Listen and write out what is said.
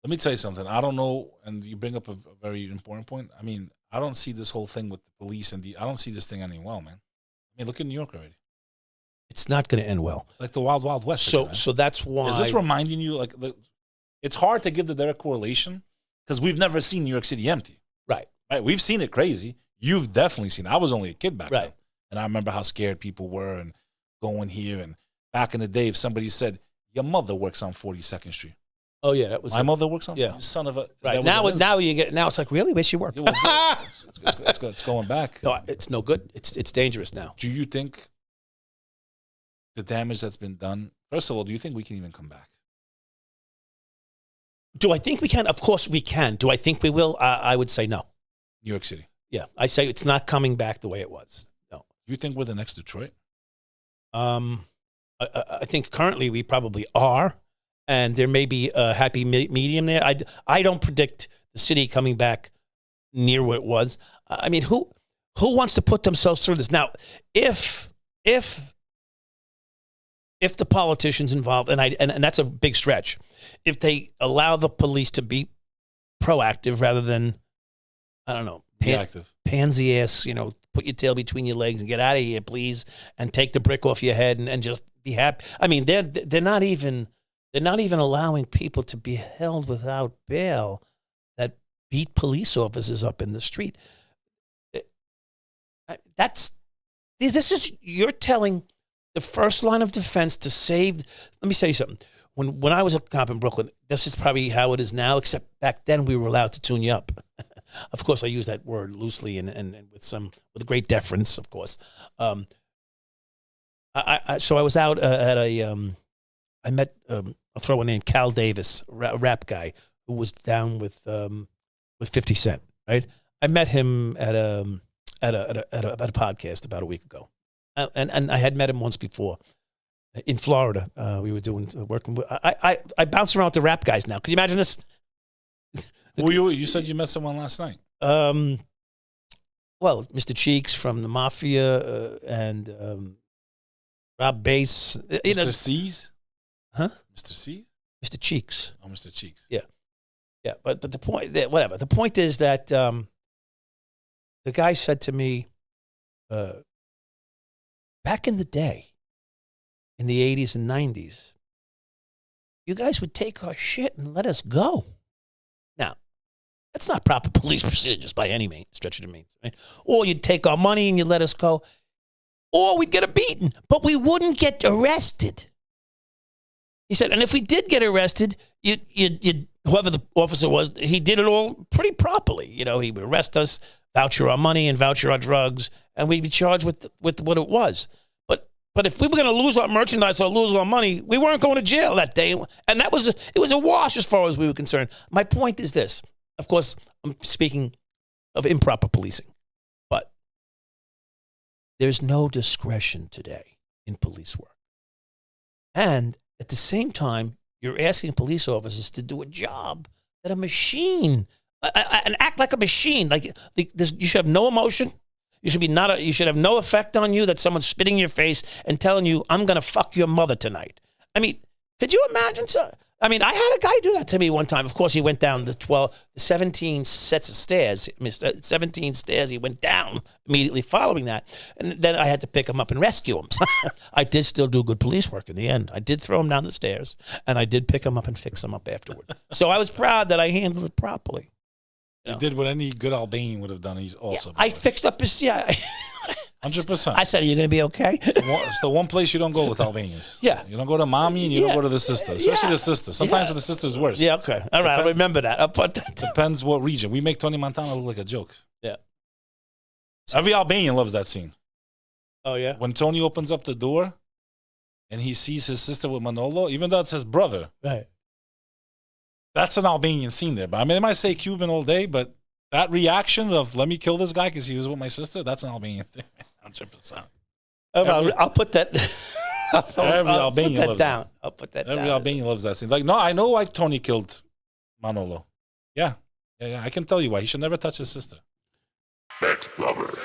Let me tell you something. I don't know, and you bring up a very important point. I mean, I don't see this whole thing with the police and I don't see this thing ending well, man. I mean, look at New York already. It's not going to end well. It's like the Wild Wild West. So, again, so that's why. Is this reminding you, like, it's hard to give the direct correlation because we've never seen New York City empty. Right. Right. We've seen it crazy. You've definitely seen it. I was only a kid back then. Right. And I remember how scared people were and going here. And back in the day, if somebody said, your mother works on 42nd Street. Oh, yeah. That was My mother works on? Yeah. You son of a. Right. Now it's like, really? Where she work? It's going back. No, it's no good. It's dangerous now. Do you think the damage that's been done, first of all, do you think we can even come back? Do I think we can? Of course we can. Do I think we will? I would say no. New York City. Yeah. I say it's not coming back the way it was. No. You think we're the next Detroit? I think currently we probably are. And there may be a happy medium there. I don't predict the city coming back near what it was. I mean, who wants to put themselves through this? Now, if the politicians involved, and that's a big stretch, if they allow the police to be proactive rather than, I don't know, pansy ass, put your tail between your legs and get out of here, please, and take the brick off your head and just be happy. I mean, they're not even allowing people to be held without bail that beat police officers up in the street. You're telling the first line of defense to save. Let me say something. When I was a cop in Brooklyn, this is probably how it is now, except back then we were allowed to tune you up. Of course, I use that word loosely and with great deference, of course. So I was out at I met, I'll throw a name, Cal Davis, a rap guy who was down with 50 Cent, right? I met him at a podcast about a week ago. And I had met him once before in Florida. We were working with, I bounce around with the rap guys now. Can you imagine this? Well, you said you met someone last night. Well, Mr. Cheeks from the Mafia and Rob Bass. Mr. C's? Huh? Mr. C? Mr. Cheeks. Oh, Mr. Cheeks. Yeah. Yeah, but the point, whatever. The point is that the guy said to me, back in the day, in the 80s and 90s, you guys would take our shit and let us go. Now, that's not proper police procedures by any stretch of the means, right? Or you'd take our money and you'd let us go, or we'd get a beating, but we wouldn't get arrested. He said, and if we did get arrested, whoever the officer was, he did it all pretty properly. He would arrest us, voucher our money and voucher our drugs, and we'd be charged with what it was. But if we were going to lose our merchandise or lose our money, we weren't going to jail that day. And it was a wash as far as we were concerned. My point is this. Of course, I'm speaking of improper policing. But there's no discretion today in police work. And at the same time, you're asking police officers to do a job that a machine, and act like a machine. Like you should have no emotion. You should have no effect on you that someone's spitting in your face and telling you, I'm going to fuck your mother tonight. I mean, could you imagine? I mean, I had a guy do that to me one time. Of course, he went down the 17 sets of stairs. 17 stairs. He went down immediately following that. And then I had to pick him up and rescue him. I did still do good police work in the end. I did throw him down the stairs, and I did pick him up and fix him up afterward. So I was proud that I handled it properly. You did what any good Albanian would have done. He's also. I fixed up his. 100%. I said, "Are you going to be okay?" It's the one place you don't go with Albanians. Yeah. You don't go to mommy and you don't go to the sister, especially the sister. Sometimes the sister is worse. Yeah, okay. All right, I'll remember that. I'll put that. Depends what region. We make Tony Montana look like a joke. Yeah. Every Albanian loves that scene. Oh, yeah? When Tony opens up the door and he sees his sister with Manolo, even though it's his brother. Right. That's an Albanian scene there. But I mean, they might say Cuban all day, but that reaction of let me kill this guy because he was with my sister, that's an Albanian thing. 100%. I'll put that. Every Albanian loves down. I'll put that down. Every Albanian loves that scene. Like, no, I know why Tony killed Manolo. Yeah. I can tell you why. He should never touch his sister. Ex-brother.